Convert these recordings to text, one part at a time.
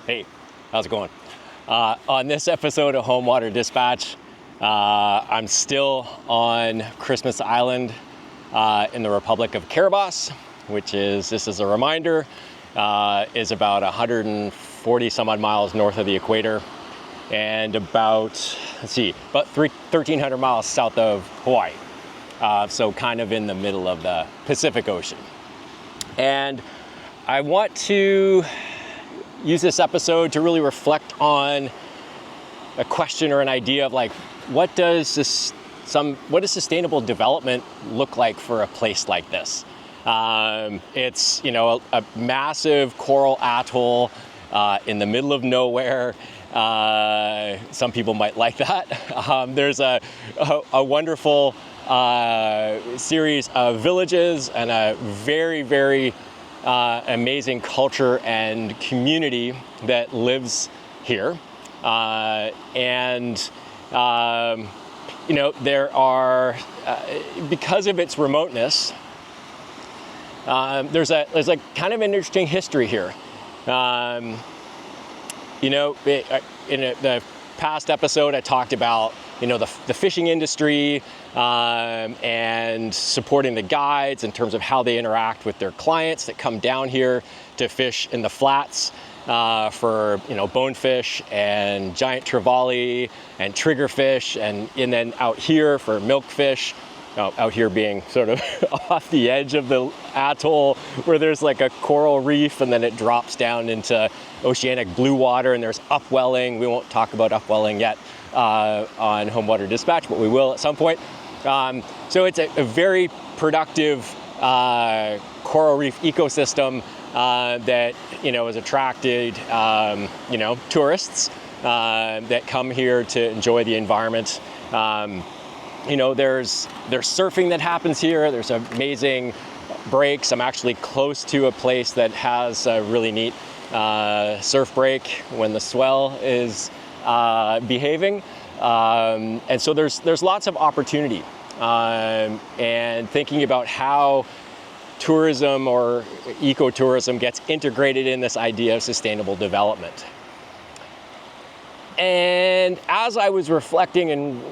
Hey, how's it going? On this episode of Home Water Dispatch, I'm still on Christmas Island in the Republic of Kiribati, which is, this is a reminder, is about 140 some odd miles north of the equator and about 1,300 miles south of Hawaii. So kind of in the middle of the Pacific Ocean. And I want to use this episode to really reflect on a question or an idea of like, what does sustainable development look like for a place like this? It's, a massive coral atoll in the middle of nowhere. Some people might like that. There's a wonderful series of villages and a very, very amazing culture and community that lives here. There are, because of its remoteness, there's a kind of interesting history here. In the past episode, I talked about the fishing industry and supporting the guides in terms of how they interact with their clients that come down here to fish in the flats for bonefish and giant trevally and triggerfish, and then out here for milkfish. Out here being sort of off the edge of the atoll where there's like a coral reef and then it drops down into oceanic blue water and there's upwelling. We won't talk about upwelling yet on Home Water Dispatch, but we will at some point. So it's a very productive coral reef ecosystem that has attracted tourists that come here to enjoy the environment. There's surfing that happens here. There's amazing breaks. I'm actually close to a place that has a really neat surf break when the swell is behaving. And so there's lots of opportunity. And thinking about how tourism or ecotourism gets integrated in this idea of sustainable development. And as I was reflecting and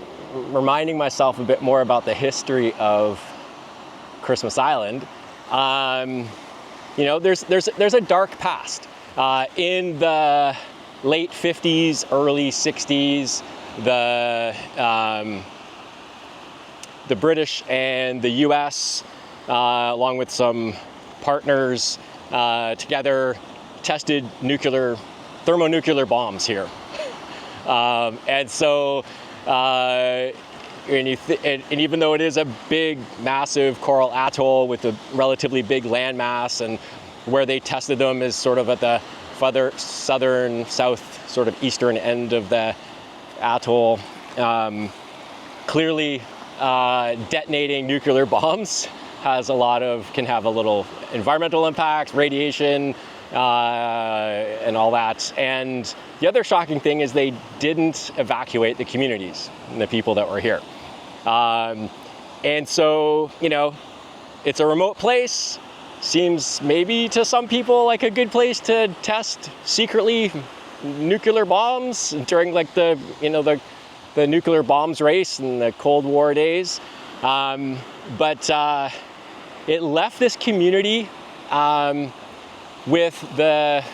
reminding myself a bit more about the history of Christmas Island, there's a dark past. In the late 50s, early 60s, the British and the US, along with some partners together, tested thermonuclear bombs here. And so, and even though it is a big, massive coral atoll with a relatively big landmass, and where they tested them is sort of at the southern, south, sort of eastern end of the atoll, clearly detonating nuclear bombs can have a little environmental impacts, radiation, and all that. And the other shocking thing is they didn't evacuate the communities and the people that were here. And so, it's a remote place. Seems maybe to some people like a good place to test secretly nuclear bombs during like the nuclear bombs race in the Cold War days. But it left this community with the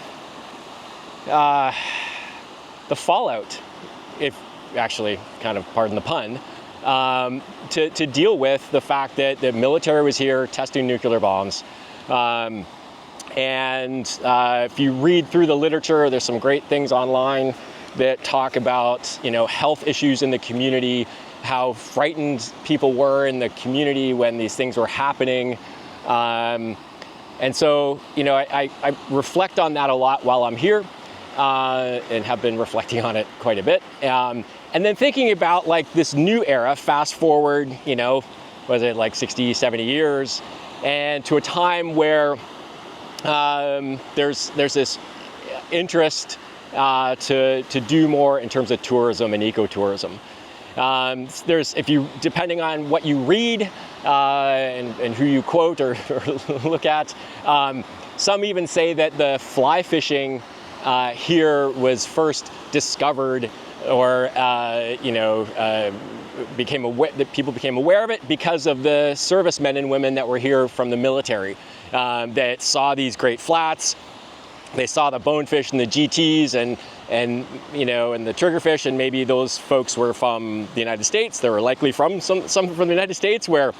fallout, if actually, kind of pardon the pun, to deal with the fact that the military was here testing nuclear bombs. If you read through the literature, there's some great things online that talk about, health issues in the community, how frightened people were in the community when these things were happening. And so, I reflect on that a lot while I'm here, and have been reflecting on it quite a bit. And then thinking about like this new era, fast forward, was it like 60, 70 years, and to a time where there's this interest to do more in terms of tourism and ecotourism. Depending on what you read and who you quote or look at, some even say that the fly fishing here was first discovered, or became aware, that people became aware of it because of the servicemen and women that were here from the military, that saw these great flats. They saw the bonefish and the GTs and the triggerfish, and maybe those folks were from the United States. They were likely from some from the United States, where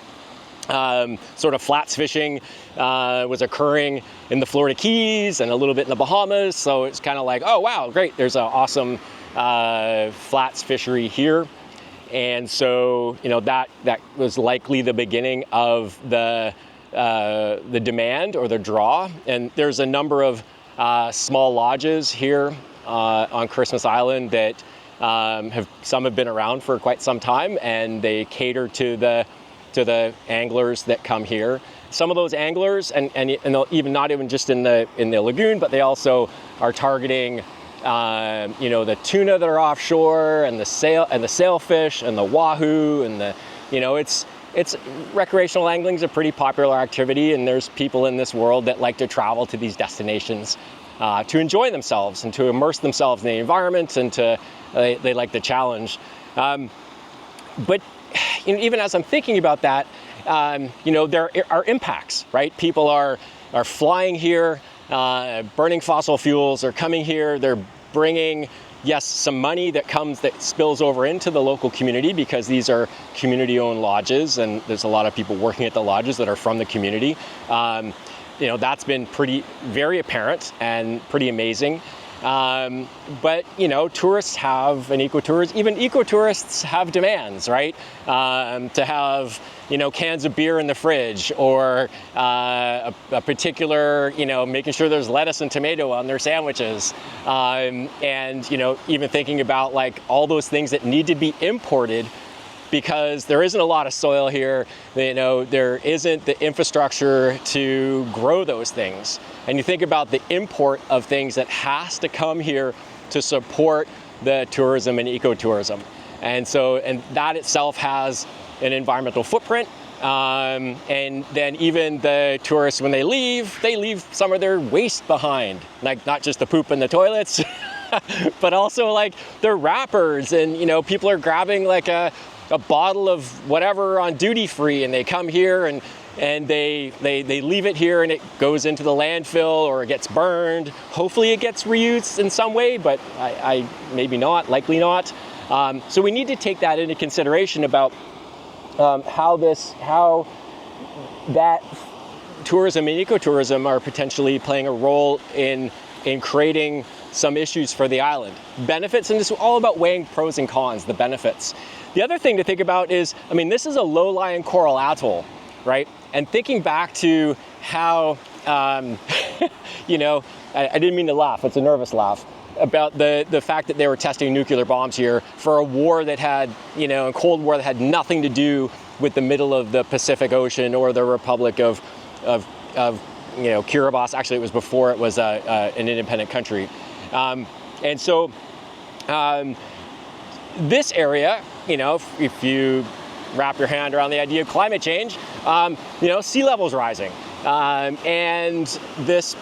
sort of flats fishing was occurring in the Florida Keys and a little bit in the Bahamas. So it's kind of like, oh wow, great, there's an awesome flats fishery here. And so that was likely the beginning of the demand or the draw. And there's a number of small lodges here on Christmas Island that some have been around for quite some time, and they cater to the anglers that come here. Some of those anglers, and even not even just in the lagoon, but they also are targeting the tuna that are offshore, and the sailfish and the wahoo, and it's recreational angling is a pretty popular activity, and there's people in this world that like to travel to these destinations to enjoy themselves and to immerse themselves in the environment, and they like the challenge. But even as I'm thinking about that, there are impacts, right? People are flying here, burning fossil fuels. They're coming here. They're bringing, yes, some money that spills over into the local community, because these are community-owned lodges, and there's a lot of people working at the lodges that are from the community. That's been very apparent and pretty amazing. But tourists have, and even ecotourists have demands, right? To have cans of beer in the fridge, or a particular, making sure there's lettuce and tomato on their sandwiches, and even thinking about like all those things that need to be imported, because there isn't a lot of soil here. There isn't the infrastructure to grow those things. And you think about the import of things that has to come here to support the tourism and ecotourism. And that itself has an environmental footprint. And then even the tourists, when they leave some of their waste behind, like not just the poop in the toilets, but also like their wrappers, and people are grabbing like a bottle of whatever on duty free, and they come here and they leave it here, and it goes into the landfill, or it gets burned. Hopefully it gets reused in some way, but I maybe not, likely not. So we need to take that into consideration about how that tourism and ecotourism are potentially playing a role in creating some issues for the island. Benefits, and this is all about weighing pros and cons, the benefits. The other thing to think about is, this is a low-lying coral atoll, right? And thinking back to how, I didn't mean to laugh, it's a nervous laugh, about the fact that they were testing nuclear bombs here for a war that had, a Cold War that had nothing to do with the middle of the Pacific Ocean or the Republic of Kiribati. Actually, it was before it was an independent country. And so this area, if you wrap your hand around the idea of climate change, sea level's rising. And this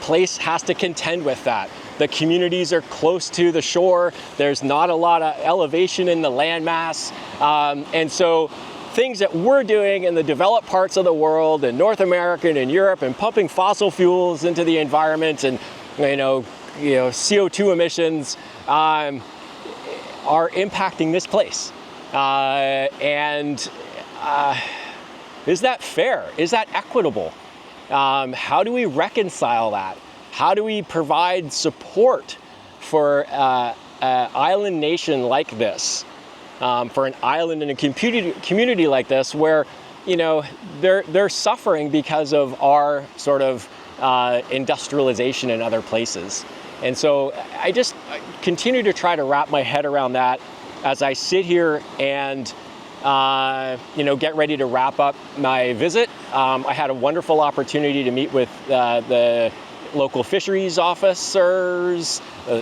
place has to contend with that. The communities are close to the shore. There's not a lot of elevation in the landmass. And so things that we're doing in the developed parts of the world, in North America and in Europe, and pumping fossil fuels into the environment, and CO2 emissions are impacting this place. Is that fair? Is that equitable? How do we reconcile that? How do we provide support for an island nation like this, for an island and a community like this, where they're suffering because of our sort of industrialization in other places? And so I just continue to try to wrap my head around that as I sit here and get ready to wrap up my visit. I had a wonderful opportunity to meet with the local fisheries officers,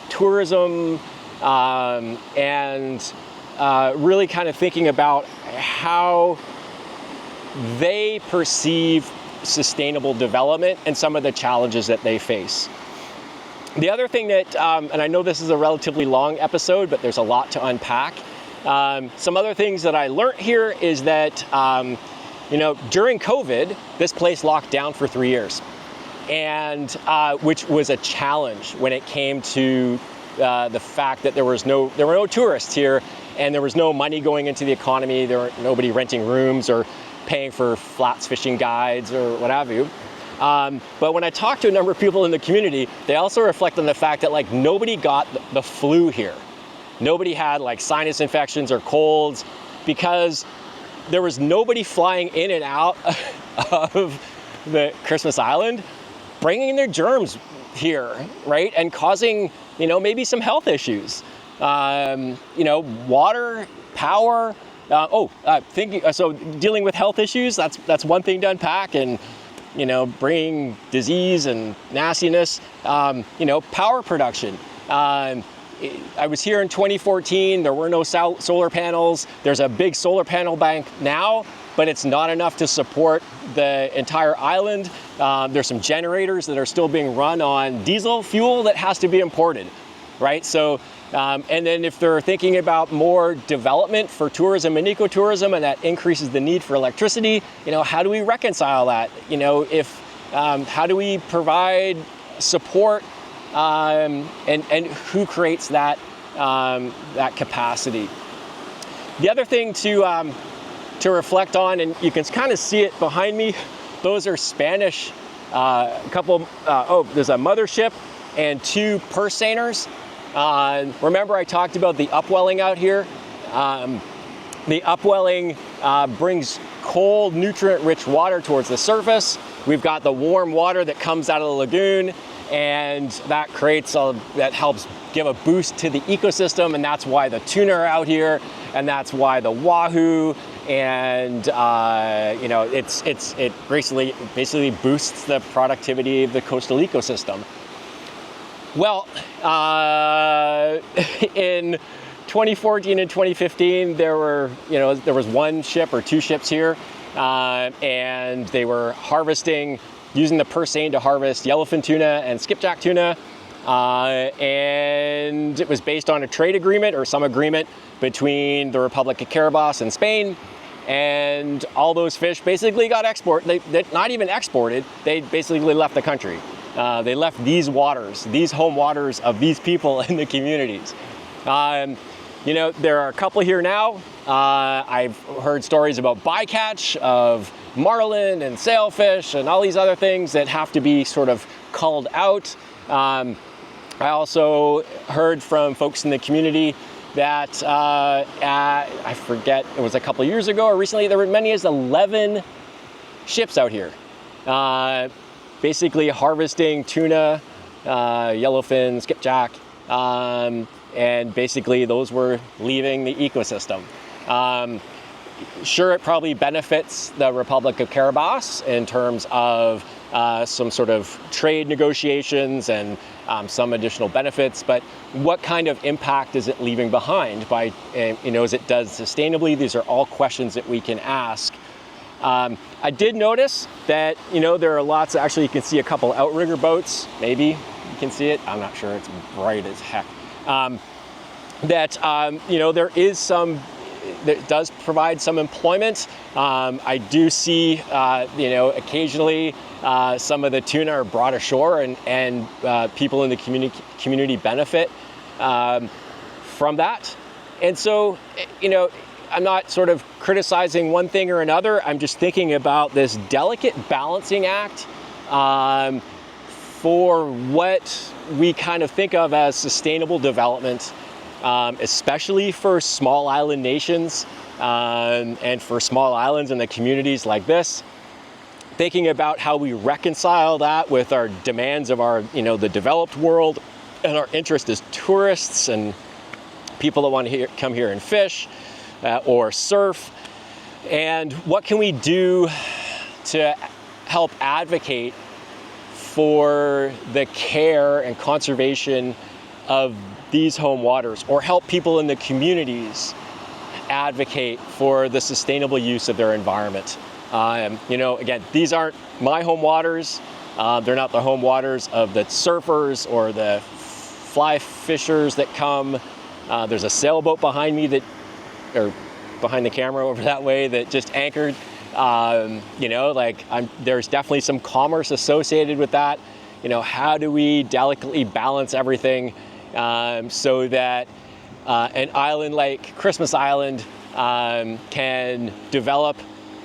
tourism, and really kind of thinking about how they perceive sustainable development and some of the challenges that they face. The other thing that, and I know this is a relatively long episode, but there's a lot to unpack. Some other things that I learned here is that, during COVID, this place locked down for 3 years, and which was a challenge when it came to the fact that there were no tourists here, and there was no money going into the economy. There were nobody renting rooms or paying for flats fishing guides or what have you. But when I talked to a number of people in the community, they also reflect on the fact that like nobody got the flu here. Nobody had like sinus infections or colds because there was nobody flying in and out of the Christmas Island bringing their germs here, right? And causing, maybe some health issues. Water, power. So dealing with health issues, that's one thing to unpack, and bringing disease and nastiness. Power production. I was here in 2014. There were no solar panels. There's a big solar panel bank now, but it's not enough to support the entire island. There's some generators that are still being run on diesel fuel that has to be imported, right? So, and then if they're thinking about more development for tourism and ecotourism, and that increases the need for electricity, how do we reconcile that? How do we provide support, and who creates that capacity? The other thing to reflect on, and you can kind of see it behind me, those are Spanish, there's a mothership and 2 purse seiners. Remember I talked about the upwelling out here? The upwelling brings cold, nutrient-rich water towards the surface. We've got the warm water that comes out of the lagoon, and that helps give a boost to the ecosystem, and that's why the tuna are out here, and that's why the wahoo, and it basically boosts the productivity of the coastal ecosystem. Well, in 2014 and 2015, there was 1 ship or 2 ships here, and they were using the purse seine to harvest yellowfin tuna and skipjack tuna, and it was based on a trade agreement or some agreement between the Republic of Kiribati and Spain, and all those fish basically got exported. They not even exported, they basically left the country. They left these waters, these home waters of these people in the communities. There are a couple here now. I've heard stories about bycatch of marlin and sailfish and all these other things that have to be sort of culled out. I also heard from folks in the community that, I forget, it was a couple years ago or recently, there were many as 11 ships out here. Basically harvesting tuna, yellowfin, skipjack, and basically those were leaving the ecosystem. Sure, it probably benefits the Republic of Kiribati in terms of some sort of trade negotiations and some additional benefits, but what kind of impact is it leaving behind by, as it does sustainably? These are all questions that we can ask. I did notice that, there are lots, actually you can see a couple outrigger boats, maybe you can see it, I'm not sure, it's bright as heck. There is some, that does provide some employment. I do see, occasionally some of the tuna are brought ashore and people in the community benefit from that. And so, I'm not sort of criticizing one thing or another. I'm just thinking about this delicate balancing act for what we kind of think of as sustainable development, especially for small island nations and for small islands and the communities like this. Thinking about how we reconcile that with our demands of our, the developed world and our interest as tourists and people that want to come here and fish. Or surf, and what can we do to help advocate for the care and conservation of these home waters, or help people in the communities advocate for the sustainable use of their environment. Again, these aren't my home waters. They're not the home waters of the surfers or the fly fishers that come. There's a sailboat behind me or behind the camera over that way that just anchored. There's definitely some commerce associated with that. How do we delicately balance everything so that an island like Christmas Island can develop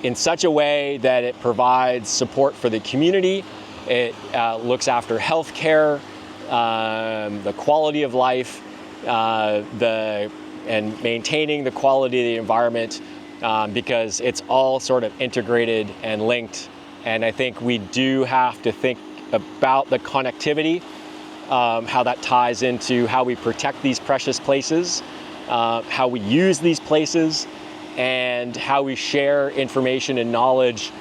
in such a way that it provides support for the community, it looks after healthcare, the quality of life, and maintaining the quality of the environment, because it's all sort of integrated and linked. And I think we do have to think about the connectivity, how that ties into how we protect these precious places, how we use these places, and how we share information and knowledge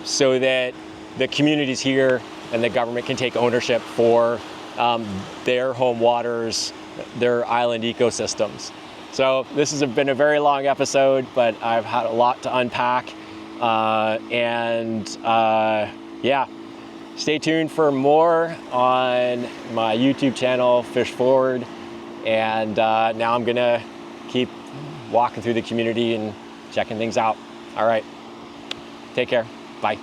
so that the communities here and the government can take ownership for their home waters, their island ecosystems. So this has been a very long episode, but I've had a lot to unpack. Stay tuned for more on my YouTube channel, Fish Forward. And now I'm gonna keep walking through the community and checking things out. All right, take care, bye.